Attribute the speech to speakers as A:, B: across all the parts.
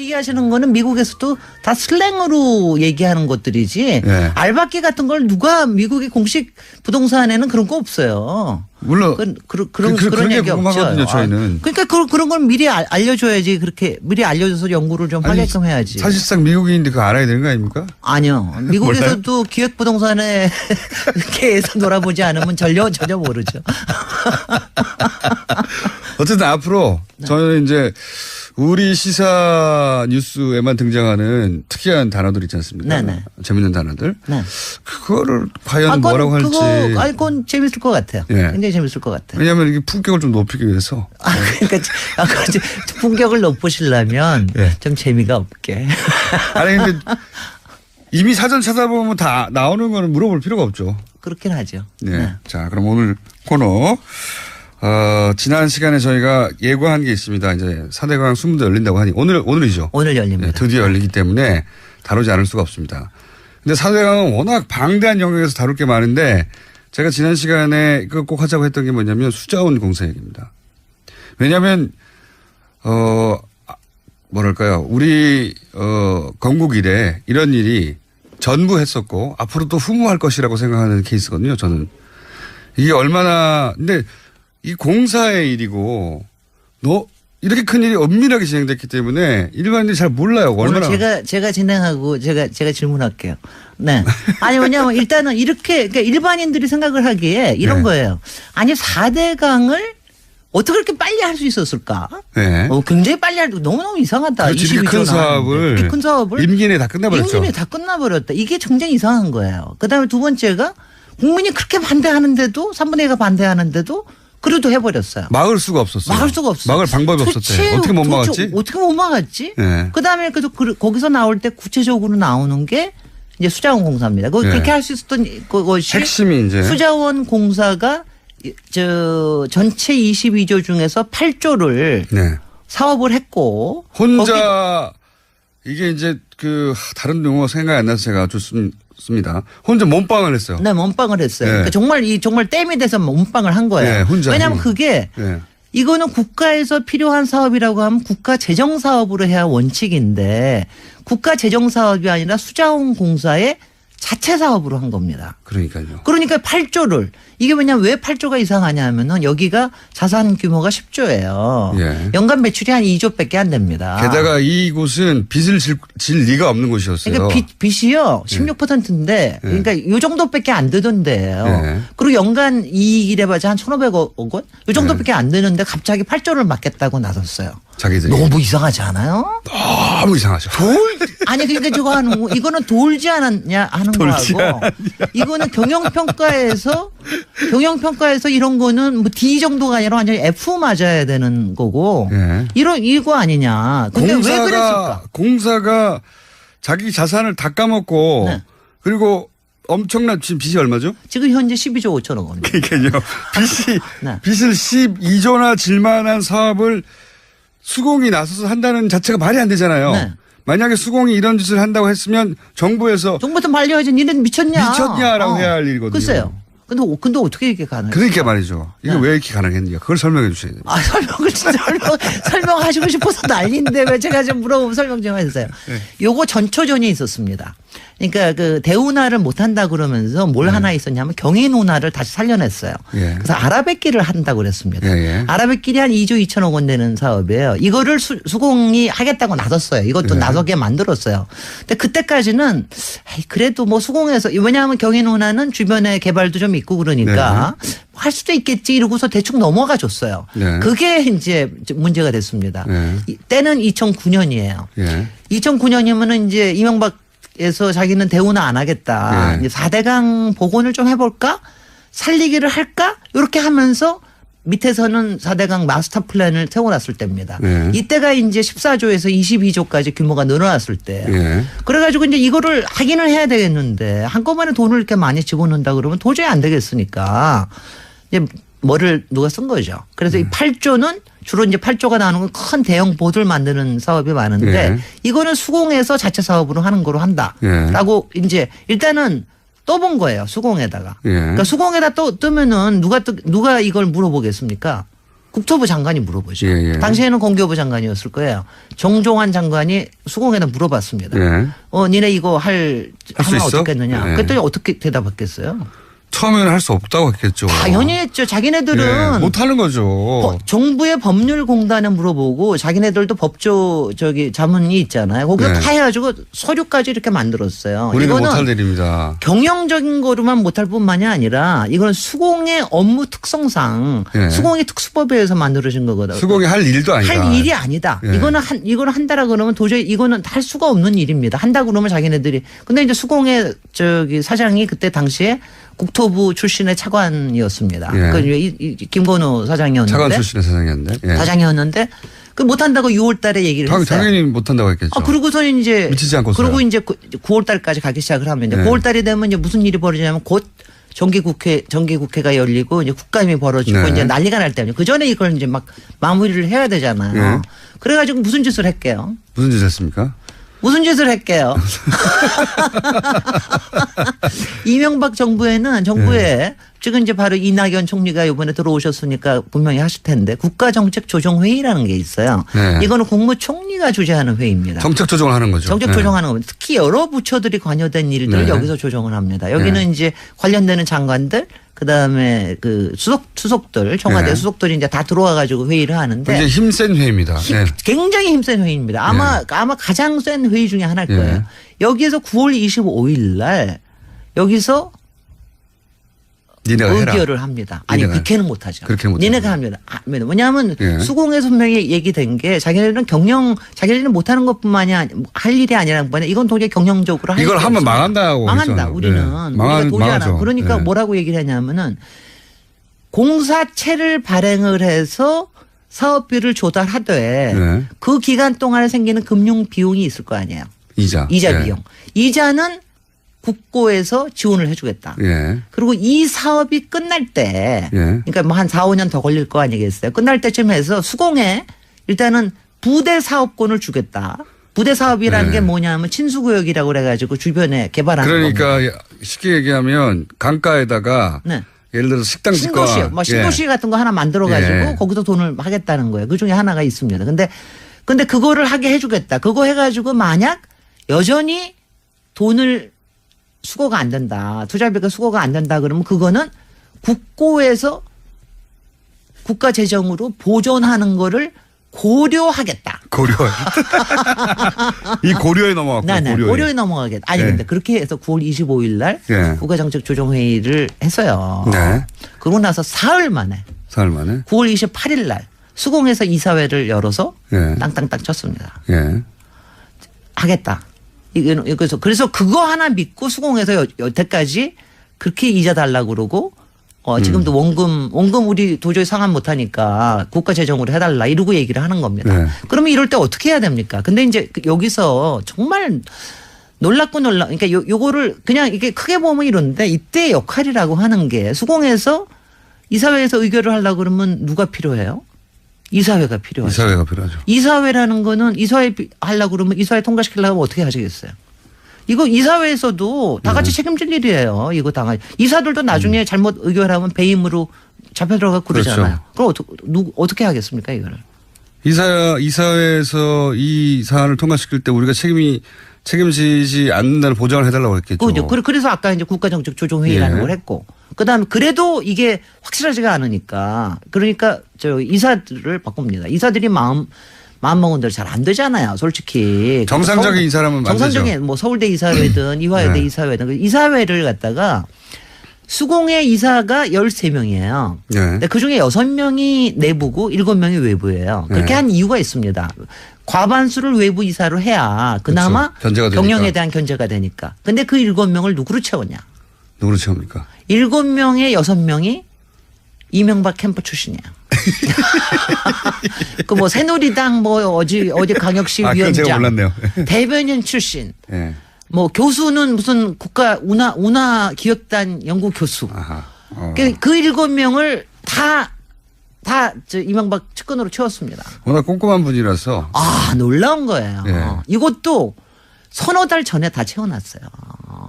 A: 얘기하시는 거는 미국에서도 다 슬랭으로 얘기하는 것들이지
B: 네.
A: 알박기 같은 걸 누가 미국의 공식 부동산에는 그런 거 없어요.
B: 물론
A: 그런 얘기
B: 궁금하거든요,
A: 없죠.
B: 저희는.
A: 그러니까 그런 걸 미리 알려줘야지. 그렇게 미리 알려줘서 연구를 좀 하게끔 해야지.
B: 사실상 미국인인데 그거 알아야 되는 거 아닙니까?
A: 아니요. 미국에서도 기획 부동산에 이렇게 놀아보지 않으면 전혀 모르죠.
B: 어쨌든 앞으로 저는 이제 우리 시사 뉴스에만 등장하는 특이한 단어들 있지 않습니까?
A: 네네.
B: 재밌는 단어들.
A: 네.
B: 그거를 과연 뭐라고 할지.
A: 그건 재밌을 것 같아요.
B: 네.
A: 굉장히 재밌을 것 같아요.
B: 왜냐하면 이게 품격을 좀 높이기 위해서.
A: 그러니까 품격을 높이시려면
B: 네.
A: 좀 재미가 없게.
B: 아니 근데 이미 사전 찾아보면 다 나오는 거는 물어볼 필요가 없죠.
A: 그렇긴 하죠.
B: 네.
A: 네.
B: 자, 그럼 오늘 코너. 지난 시간에 저희가 예고한 게 있습니다. 이제 4대강 수문도 열린다고 하니 오늘이죠.
A: 오늘 열립니다.
B: 네, 드디어 열리기 때문에 다루지 않을 수가 없습니다. 근데 4대강은 워낙 방대한 영역에서 다룰 게 많은데 제가 지난 시간에 그거 꼭 하자고 했던 게 뭐냐면 수자원 공사 얘기입니다. 왜냐하면 뭐랄까요. 우리 건국 이래 이런 일이 전부 했었고 앞으로 또 후무할 것이라고 생각하는 케이스거든요. 저는. 이게 얼마나 근데 이 공사의 일이고 이렇게 큰 일이 엄밀하게 진행됐기 때문에 일반인들이 잘 몰라요. 얼마나.
A: 오늘 제가 진행하고 제가 질문할게요. 네. 아니 왜냐하면 일단은 이렇게 그러니까 일반인들이 생각을 하기에 이런
B: 네.
A: 거예요. 아니 4대강을 어떻게 그렇게 빨리 할 수 있었을까?
B: 네.
A: 굉장히 빨리 할 때 너무너무 이상하다.
B: 이렇게 큰 사업을
A: 이렇게 큰 사업을
B: 임기 내에 다 끝나버렸죠.
A: 임기 내에 다 끝나버렸다. 이게 굉장히 이상한 거예요. 그다음에 두 번째가 국민이 그렇게 반대하는데도 3분의 2가 반대하는데도 그래도 해버렸어요.
B: 막을 수가 없었어요.
A: 막을 수가 없어요.
B: 막을 방법이 없었대. 어떻게 못 막았지?
A: 어떻게 못 막았지?
B: 네.
A: 그다음에 그래도 거기서 나올 때 구체적으로 나오는 게 이제 수자원 공사입니다.
B: 네.
A: 그렇게 할 수 있었던 것이
B: 핵심이 이제
A: 수자원 공사가 전체 22조 중에서 8조를
B: 네.
A: 사업을 했고
B: 혼자 이게 이제 다른 용어가 생각이 안 나서 제가 좋습니다. 혼자 몸빵을 했어요.
A: 네, 몸빵을 했어요.
B: 네.
A: 그러니까 정말 댐이 돼서 몸빵을 한 거예요.
B: 네, 혼자.
A: 왜냐하면 그게
B: 네.
A: 이거는 국가에서 필요한 사업이라고 하면 국가 재정 사업으로 해야 원칙인데 국가 재정 사업이 아니라 수자원 공사의 자체 사업으로 한 겁니다.
B: 그러니까요.
A: 그러니까 8조를 이게 왜냐면 왜 8조가 이상하냐 하면은 여기가 자산 규모가 10조예요.
B: 예.
A: 연간 매출이 한 2조밖에 안 됩니다.
B: 게다가 이곳은 빚을 질 리가 없는 곳이었어요.
A: 그러니까 빚이요 16%인데 그러니까 요 정도밖에 안 되던데요.
B: 예.
A: 그리고 연간 이익이래봐야 한 1,500억 원? 요 정도밖에 안 되는데 갑자기 8조를 맡겠다고 나섰어요.
B: 자기들이.
A: 너무 이상하지 않아요?
B: 너무 이상하죠.
A: 아니 그러니까 저거 하는 거 이거는 돌지 않았냐 하는 거하고 이거는 경영평가에서 이런 거는 뭐 D 정도가 아니라 완전히 F 맞아야 되는 거고
B: 예.
A: 이거 아니냐. 근데 왜 그랬을까?
B: 공사가 자기 자산을 다 까먹고
A: 네.
B: 그리고 엄청난 지금 빚이 얼마죠?
A: 지금 현재 12조 5천억 원입니다.
B: 그러니까요.
A: 네.
B: 빚을 12조나 질 만한 사업을 수공이 나서서 한다는 자체가 말이 안 되잖아요.
A: 네.
B: 만약에 수공이 이런 짓을 한다고 했으면 정부에서
A: 정부부터 말려야지. 니네
B: 미쳤냐라고 해야 할 일이거든요.
A: 글쎄요. 근데 어떻게 이렇게 가능해요?
B: 그러니까 말이죠. 이게
A: 네.
B: 왜 이렇게 가능했는가. 그걸 설명해 주셔야 돼요.
A: 설명을 진짜 설명하시고 싶어서 난리인데 왜 제가 좀 물어보면 설명 좀 해주세요.
B: 네.
A: 요거 전초전이 있었습니다. 그러니까 대운하를 못한다 그러면서 뭘 하나 있었냐면 경인운하를 다시 살려냈어요.
B: 예.
A: 그래서 아라뱃길을 한다고 그랬습니다.
B: 예.
A: 아라뱃길이 한 2조 2천억 원 되는 사업이에요. 이거를 수공이 하겠다고 나섰어요. 이것도
B: 예.
A: 나서게 만들었어요. 근데 그때까지는 그래도 뭐 수공에서 왜냐하면 경인운하는 주변에 개발도 좀 있고 그러니까 할 수도 있겠지 이러고서 대충 넘어가 줬어요.
B: 네.
A: 그게 이제 문제가 됐습니다.
B: 네.
A: 때는 2009년이에요.
B: 예.
A: 2009년이면은 이제 이명박에서 자기는 대우나 안 하겠다.
B: 예.
A: 이제 4대강 복원을 좀 해볼까? 살리기를 할까? 이렇게 하면서 밑에서는 4대강 마스터 플랜을 세워놨을 때입니다.
B: 예.
A: 이때가 이제 14조에서 22조까지 규모가 늘어났을 때예요.
B: 예.
A: 그래가지고 이제 이거를 하기는 해야 되겠는데 한꺼번에 돈을 이렇게 많이 집어넣는다 그러면 도저히 안 되겠으니까 이제 뭐를 누가 쓴 거죠. 그래서 이 8조는 주로 이제 8조가 나오는 건 큰 대형 보드를 만드는 사업이 많은데
B: 예. 이거는
A: 수공에서 자체 사업으로 하는 거로 한다라고 이제 일단은 떠본 거예요. 수공에다가.
B: 예.
A: 그러니까 수공에다 뜨면은 누가 이걸 물어보겠습니까? 국토부 장관이 물어보죠.
B: 예, 예.
A: 당시에는 공교부 장관이었을 거예요. 정종환 장관이 수공에다 물어봤습니다.
B: 예.
A: 니네 이거 하면
B: 수 있어?
A: 어떻겠느냐.
B: 예.
A: 그랬더니 어떻게 대답했겠어요?
B: 처음에는 할 수 없다고 했겠죠.
A: 당연히 했죠. 자기네들은
B: 예. 못하는 거죠.
A: 정부의 법률공단에 물어보고 자기네들도 법조 자문이 있잖아요. 거기서
B: 네.
A: 다 해가지고 서류까지 이렇게 만들었어요.
B: 우리는
A: 이거는
B: 못할 일입니다.
A: 경영적인 거로만 못할 뿐만이 아니라 이거는 수공의 업무 특성상
B: 예.
A: 수공의 특수법에 의해서 만들어진 거거든요.
B: 수공이 할 일도 아니다.
A: 할 일이 아니다.
B: 예.
A: 이거는 한다라 그러면 도저히 이거는 할 수가 없는 일입니다. 한다 그러면 자기네들이. 근데 이제 수공의 사장이 그때 당시에 국토부 출신의 차관이었습니다.
B: 예.
A: 김건우 사장이었는데.
B: 차관 출신의 사장이었는데. 예.
A: 사장이었는데 그 못한다고 6월 달에 얘기를 했어요.
B: 당연히 못한다고 했겠죠.
A: 그러고서는 이제.
B: 미치지 않고서요.
A: 그리고 이제 9월 달까지 가기 시작을 하면 이제
B: 예.
A: 9월 달이 되면 이제 무슨 일이 벌어지냐면 곧 정기국회가 열리고 이제 국감이 벌어지고
B: 네.
A: 이제 난리가 날 때문에 그 전에 이걸 이제 막 마무리를 해야 되잖아요.
B: 예.
A: 그래가지고 무슨 짓을 할게요?
B: 무슨 짓 했습니까?
A: 무슨 짓을 할게요? 이명박 정부에 지금 이제 바로 이낙연 총리가 이번에 들어오셨으니까 분명히 하실 텐데 국가정책조정회의라는 게 있어요.
B: 네.
A: 이거는 국무총리가 주재하는 회의입니다.
B: 정책 조정을 하는 거죠.
A: 정책 조정하는 겁니다. 특히 여러 부처들이 관여된 일들을
B: 네.
A: 여기서 조정을 합니다. 여기는
B: 네.
A: 이제 관련되는 장관들 그다음에 그 수석들 청와대
B: 네.
A: 수석들이 이제 다 들어와 가지고 회의를 하는데
B: 굉장히 힘센 회의입니다. 네.
A: 굉장히 힘센 회의입니다. 아마 가장 센 회의 중에 하나일
B: 예.
A: 거예요. 여기에서 9월 25일 날 여기서
B: 니네가 해라.
A: 의결을 합니다. 아니
B: 니네가.
A: 그렇게는 못하죠.
B: 그렇게 못하죠.
A: 니네가 합니다. 왜냐하면
B: 예.
A: 수공의 선명히 얘기된 게 자기네들은 자기네들은 못하는 것뿐만이 할 일이 아니라는 거냐. 이건 도저히 경영적으로 할
B: 이걸
A: 일이
B: 하면
A: 없습니다.
B: 망한다고
A: 망한다.
B: 했잖아요.
A: 우리는
B: 예.
A: 우리가 도저히 안 하고.
B: 망하죠.
A: 그러니까
B: 예.
A: 뭐라고 얘기를 했냐면은 공사채를 발행을 해서 사업비를 조달하되
B: 예.
A: 그 기간 동안에 생기는 금융 비용이 있을 거 아니에요.
B: 이자 예.
A: 비용. 이자는 국고에서 지원을 해주겠다.
B: 예.
A: 그리고 이 사업이 끝날 때,
B: 예.
A: 그러니까 뭐 한 4, 5년 더 걸릴 거 아니겠어요. 끝날 때쯤 해서 수공에 일단은 부대 사업권을 주겠다. 부대 사업이라는
B: 네.
A: 게 뭐냐면 친수구역이라고 그래가지고 주변에 개발하는 겁니다.
B: 그러니까 쉽게 얘기하면 강가에다가
A: 네.
B: 예를 들어서 식당 짓거나
A: 신도시, 신도시 같은 거 하나 만들어가지고
B: 예.
A: 거기서 돈을 하겠다는 거예요. 그 중에 하나가 있습니다. 근데 그거를 하게 해주겠다. 그거 해가지고 만약 여전히 돈을 수거가 안 된다. 투자비가 수거가 안 된다 그러면 그거는 국고에서 국가 재정으로 보존하는 거를 고려하겠다.
B: 고려. 이 고려에 넘어갔고
A: 네, 고려에 넘어가겠다. 아니
B: 네.
A: 근데 그렇게 해서 9월 25일 날
B: 네.
A: 국가정책조정회의를 했어요.
B: 네.
A: 그러고 나서 사흘 만에
B: 사흘 만에.
A: 9월 28일 날 수공에서 이사회를 열어서
B: 예.
A: 땅땅땅 쳤습니다.
B: 예.
A: 하겠다. 그래서 그거 하나 믿고 수공에서 여태까지 그렇게 이자 달라고 그러고 지금도 원금 우리 도저히 상환 못하니까 국가 재정으로 해달라 이러고 얘기를 하는 겁니다.
B: 네.
A: 그러면 이럴 때 어떻게 해야 됩니까? 근데 이제 여기서 정말 그러니까 요거를 그냥 이게 크게 보면 이런데 이때 역할이라고 하는 게 수공에서 이사회에서 의결을 하려고 그러면 누가 필요해요? 이사회가 필요하죠.
B: 이사회가 필요하죠.
A: 이사회라는 거는 이사회 하려고 그러면 이사회 통과시키려고 하면 어떻게 하시겠어요? 이거 이사회에서도 다 같이 책임질 일이에요. 이거 이사들도 나중에 잘못 의결하면 배임으로 잡혀 들어가고 그러잖아요.
B: 그렇죠.
A: 그럼 어떻게 하겠습니까 이거를?
B: 이사회에서 이 사안을 통과시킬 때 우리가 책임지지 않는다는 보장을 해달라고 했겠죠.
A: 그죠. 그래서 아까 이제 국가정책조정회의라는
B: 예.
A: 걸 했고, 그다음에 그래도 이게 확실하지가 않으니까, 그러니까 이사들을 바꿉니다. 이사들이 마음 먹은 대로 잘 안 되잖아요, 솔직히.
B: 정상적인 이사라면 안 되죠.
A: 정상적인 뭐 서울대 이사회든 이화여대
B: 네.
A: 이사회든 그 이사회를 갖다가 수공의 이사가 13명이에요.
B: 네.
A: 근데 그중에 6명이 내부고 7명이 외부예요. 그렇게
B: 네.
A: 한 이유가 있습니다. 과반수를 외부 이사로 해야 그나마
B: 그렇죠. 견제가 되니까.
A: 경영에 대한 견제가 되니까. 근데 그 7명을 누구로 채웠냐?
B: 누구로 채웁니까?
A: 7명의 6명이 이명박 캠프 출신이야. 그 뭐 새누리당 뭐 어디 강역시
B: 그건
A: 위원장,
B: 제가 몰랐네요.
A: 대변인 출신,
B: 예.
A: 뭐 교수는 무슨 국가 운하 기획단 연구 교수.
B: 아하.
A: 그 7명을 다 이명박 측근으로 채웠습니다.
B: 워낙 꼼꼼한 분이라서.
A: 놀라운 거예요.
B: 예.
A: 이것도 서너 달 전에 다 채워놨어요.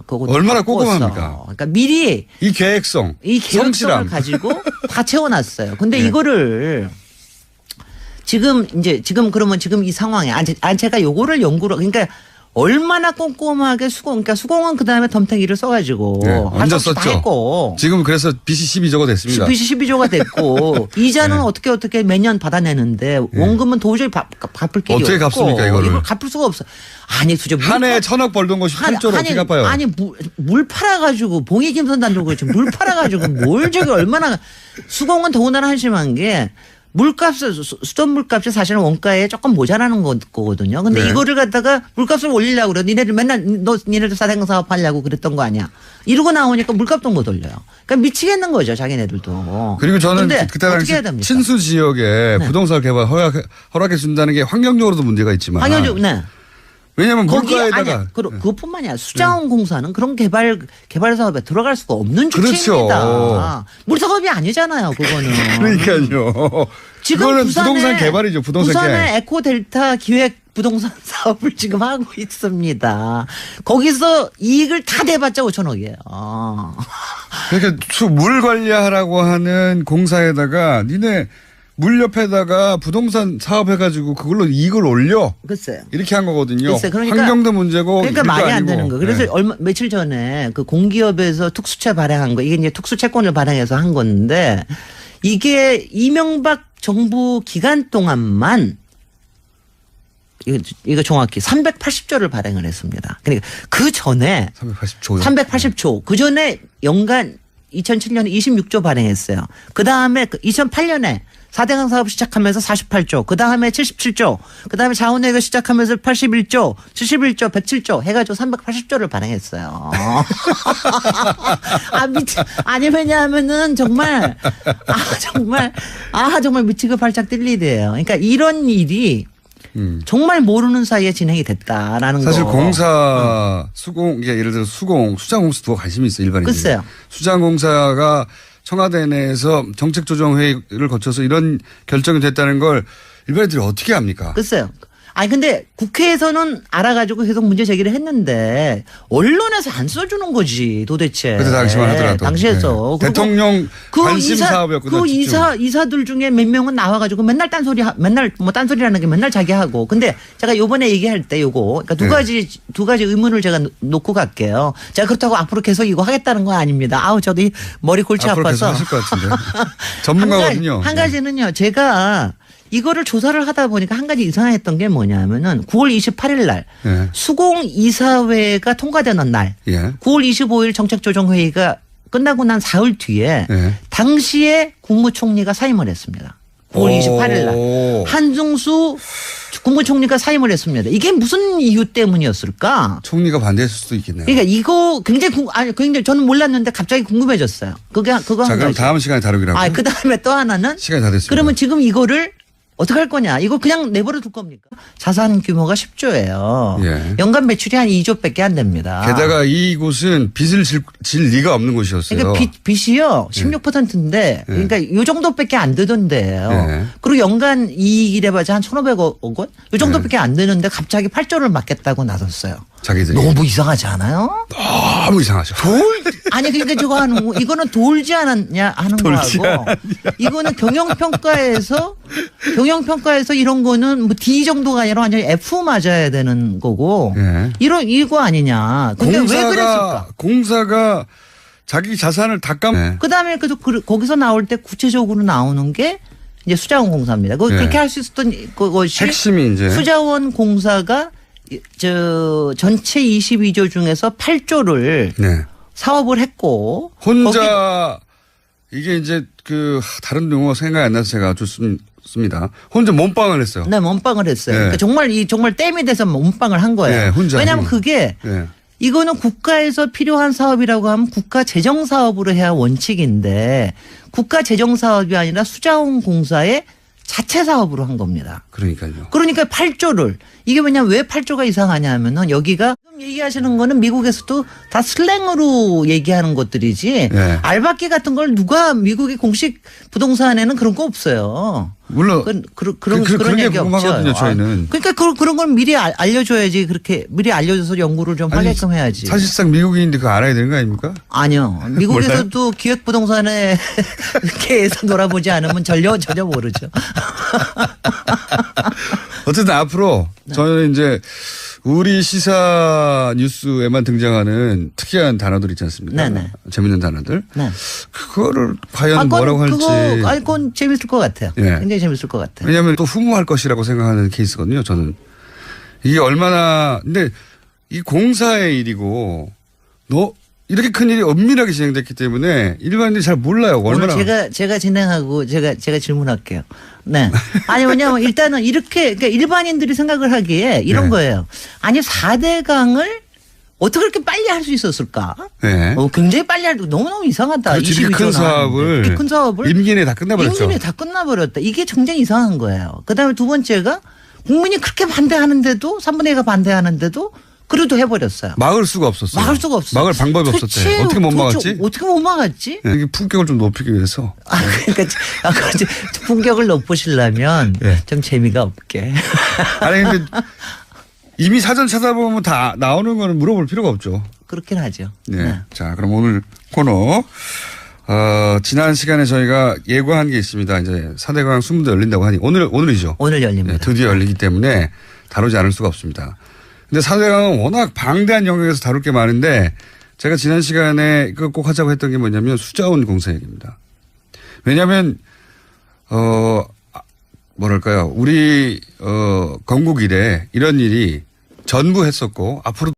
A: 그것도
B: 얼마나
A: 바꿨어.
B: 꼼꼼합니까?
A: 그러니까 미리
B: 이 계획성을
A: 이 계획성을 가지고 다 채워놨어요. 근데
B: 예.
A: 이거를 지금 그러면 지금 이 상황에 제가 요거를 연구를 그러니까 얼마나 꼼꼼하게 그러니까 수공은 그 다음에 덤태기를 써가지고
B: 먼저
A: 다
B: 썼죠.
A: 했고
B: 지금 그래서 빚이 12조가 됐습니다.
A: 빚이 12조가 됐고 이자는 어떻게 매년 받아내는데 원금은 도저히 갚을 길이
B: 어떻게
A: 없고
B: 갚습니까, 이걸
A: 갚을 수가 없어. 아니 도대체
B: 한 해에 1,000억 벌던 것이 8조로 어떻게 갚아요?
A: 아니 물 팔아가지고 봉익임선 단독 그렇지 물 팔아가지고 뭘 저기 얼마나 수공은 더군다나 한심한 게 수돗 물값이 사실은 원가에 조금 모자라는 거거든요. 근데
B: 네.
A: 이거를 갖다가 물값을 올리려고 그래. 니네들 맨날 니네들 사대강 사업 하려고 그랬던 거 아니야. 이러고 나오니까 물값도 못 올려요. 그러니까 미치겠는 거죠. 자기네들도.
B: 그리고 저는
A: 근데
B: 그때
A: 어떻게 해야
B: 당시
A: 됩니까?
B: 친수 지역에
A: 네.
B: 부동산 개발 허락해 준다는 게 환경적으로도 문제가 있지만
A: 황효주, 네.
B: 왜냐하면
A: 거기
B: 물가에다가
A: 아니야. 그것뿐만이 아니라 수자원공사는 그런 개발 사업에 들어갈 수가 없는
B: 그렇죠.
A: 주체입니다. 물 사업이 아니잖아요. 그거는.
B: 그러니까요.
A: 지금
B: 그거는
A: 부산에,
B: 부동산 개발이죠. 부동산
A: 부산의
B: 개발.
A: 에코델타 기획 부동산 사업을 지금 하고 있습니다. 거기서 이익을 다 대봤자 5천억이에요.
B: 그러니까 물 관리하라고 하는 공사에다가 니네 물 옆에다가 부동산 사업해가지고 그걸로 이익을 올려.
A: 글쎄요.
B: 이렇게 한 거거든요.
A: 글쎄요. 그러니까-
B: 환경도 문제고.
A: 그러니까
B: 일도
A: 말이 안
B: 아니고.
A: 되는 거. 그래서
B: 네.
A: 며칠 전에 그 공기업에서 특수채 발행한 거 이게 이제 특수채권을 발행해서 한 건데 이게 이명박 정부 기간 동안만 이거 정확히 380조를 발행을 했습니다. 그러니까 그 전에
B: 380조요.
A: 380조. 그 전에 연간 2007년에 26조 발행했어요. 그 다음에 2008년에 4대강 사업 시작하면서 48조. 그 다음에 77조. 그 다음에 자원외교 시작하면서 81조, 71조, 107조 해가지고 380조를 발행했어요. 아니, 왜냐하면은 정말 미치고 발작 뛸 일이에요. 그러니까 이런 일이 정말 모르는 사이에 진행이 됐다라는 거.
B: 사실 공사 수공 이게 예를 들어 수장공사 누가 관심이 있어 일반인들.
A: 글쎄요.
B: 수장공사가 청와대 내에서 정책조정회의를 거쳐서 이런 결정이 됐다는 걸 일반인들이 어떻게 합니까?
A: 글쎄요. 아니 근데 국회에서는 알아가지고 계속 문제 제기를 했는데 언론에서 안 써주는 거지 도대체.
B: 그때 당시만 하더라도.
A: 당시에서.
B: 네. 대통령 관심 사업이었구나.
A: 그 이사들 중에 몇 명은 나와가지고 맨날 딴소리라는 게 맨날 자기 하고. 근데 제가 요번에 얘기할 때 요거 그러니까 두 가지 의문을 제가 놓고 갈게요. 제가 그렇다고 앞으로 계속 이거 하겠다는 건 아닙니다. 아우 저도 이 머리 골치
B: 앞으로
A: 아파서.
B: 계속 하실 것 같은데. 전문가거든요.
A: 한 가지는요. 제가 이거를 조사를 하다 보니까 한 가지 이상했던 게 뭐냐면은 9월 28일 날
B: 예.
A: 수공 이사회가 통과되는 날
B: 예.
A: 9월 25일 정책조정회의가 끝나고 난 사흘 뒤에
B: 예.
A: 당시에 국무총리가 사임을 했습니다. 9월 28일 날 한중수 국무총리가 사임을 했습니다. 이게 무슨 이유 때문이었을까?
B: 총리가 반대했을 수도 있겠네요.
A: 그러니까 이거 굉장히 저는 몰랐는데 갑자기 궁금해졌어요. 그거
B: 자,
A: 한
B: 그럼
A: 가지.
B: 다음 시간에 다루기로 하고.
A: 그 다음에 또 하나는
B: 시간이 다 됐습니다.
A: 그러면 지금 이거를 어떻게 할 거냐. 이거 그냥 내버려 둘 겁니까? 자산 규모가 10조예요.
B: 예.
A: 연간 매출이 한 2조밖에 안 됩니다.
B: 게다가 이곳은 빚을 질 리가 없는 곳이었어요.
A: 그러니까 빚이요. 16%인데 그러니까 요 정도밖에 안 되던데요.
B: 예.
A: 그리고 연간 이익이 돼봐야 한 1,500억 원? 요 정도밖에 안 되는데 갑자기 8조를 맡겠다고 나섰어요.
B: 자기들이.
A: 너무 이상하지 않아요?
B: 너무 이상하죠.
A: 아니 그러니까 저거 하는 거 이거는 돌지 않았냐 하는 거하고 이거는 경영평가에서 이런 거는 뭐 D 정도가 아니라 완전히 F 맞아야 되는 거고
B: 예.
A: 이거 아니냐. 근데 왜 그랬을까?
B: 공사가 자기 자산을 다 네.
A: 그다음에 거기서 나올 때 구체적으로 나오는 게 이제 수자원공사입니다.
B: 네.
A: 그렇게 할 수 있었던 그것이
B: 핵심이 이제
A: 수자원공사가 전체 22조 중에서 8조를
B: 네.
A: 사업을 했고
B: 혼자 이게 이제 다른 용어 생각이 안 나서 제가 좋습니다. 혼자 몸빵을 했어요.
A: 네, 몸빵을 했어요.
B: 네.
A: 그러니까 정말 땜이 돼서 몸빵을 한 거예요.
B: 네, 혼자
A: 왜냐하면 그게
B: 네.
A: 이거는 국가에서 필요한 사업이라고 하면 국가 재정 사업으로 해야 원칙인데 국가 재정 사업이 아니라 수자원공사의 자체 사업으로 한 겁니다.
B: 그러니까요.
A: 그러니까 8조를 이게 왜냐면 왜 8조가 이상하냐면은 여기가 지금 얘기하시는 거는 미국에서도 다 슬랭으로 얘기하는 것들이지
B: 네.
A: 알바끼 같은 걸 누가 미국의 공식 부동산에는 그런 거 없어요.
B: 물론
A: 그런
B: 게
A: 얘기
B: 궁금하거든요,
A: 없죠.
B: 저희는.
A: 그러니까 그런 걸 미리 알려줘야지. 그렇게 미리 알려줘서 연구를 좀 하게끔 해야지.
B: 사실상 미국인인데 그거 알아야 되는 거 아닙니까?
A: 아니요. 미국에서도 기획부동산에 계에서 놀아보지 않으면 전혀 모르죠.
B: 어쨌든 앞으로 저는 이제 우리 시사 뉴스에만 등장하는 특이한 단어들 있지 않습니까?
A: 네네.
B: 재밌는 단어들.
A: 네.
B: 그거를 과연 뭐라고 할지.
A: 그건 재밌을 것 같아요.
B: 예.
A: 굉장히 재밌을 것 같아요.
B: 왜냐하면 또 후무할 것이라고 생각하는 케이스거든요. 저는. 이게 얼마나 근데 이 공사의 일이고 이렇게 큰 일이 엄밀하게 진행됐기 때문에 일반인들이 잘 몰라요. 얼마나.
A: 오늘 제가 진행하고 제가 질문할게요. 네. 아니 왜냐면 일단은 이렇게 그러니까 일반인들이 생각을 하기에 이런
B: 네.
A: 거예요. 아니 4대강을 어떻게 그렇게 빨리 할 수 있었을까?
B: 네.
A: 굉장히 빨리 너무너무 이상하다.
B: 그렇지, 이렇게 큰 사업을
A: 이렇게 큰 사업을
B: 임기 내에 다 끝나버렸죠.
A: 임기 내에 다 끝나버렸다. 이게 굉장히 이상한 거예요. 그다음에 두 번째가 국민이 그렇게 반대하는데도 3분의 2가 반대하는데도 그래도 해버렸어요.
B: 막을 수가 없었어요.
A: 막을 수가 없어요.
B: 막을 방법이 없었대. 어떻게 못 막았지?
A: 어떻게 못 막았지?
B: 네, 이게 품격을 좀 높이기 위해서.
A: 그러니까 그렇지. 품격을 높이시려면
B: 네.
A: 좀 재미가 없게.
B: 아니 근데 이미 사전 찾아보면 다 나오는 거는 물어볼 필요가 없죠.
A: 그렇긴 하죠.
B: 네.
A: 네.
B: 자, 그럼 오늘 코너 지난 시간에 저희가 예고한 게 있습니다. 이제 4대강 수문도 열린다고 하니 오늘이죠.
A: 오늘 열립니다.
B: 네, 드디어 열리기 때문에 다루지 않을 수가 없습니다. 근데 4대강은 워낙 방대한 영역에서 다룰 게 많은데 제가 지난 시간에 이거 꼭 하자고 했던 게 뭐냐면 수자원 공사 얘기입니다. 왜냐하면 뭐랄까요. 우리 건국 이래 이런 일이 전부 했었고 앞으로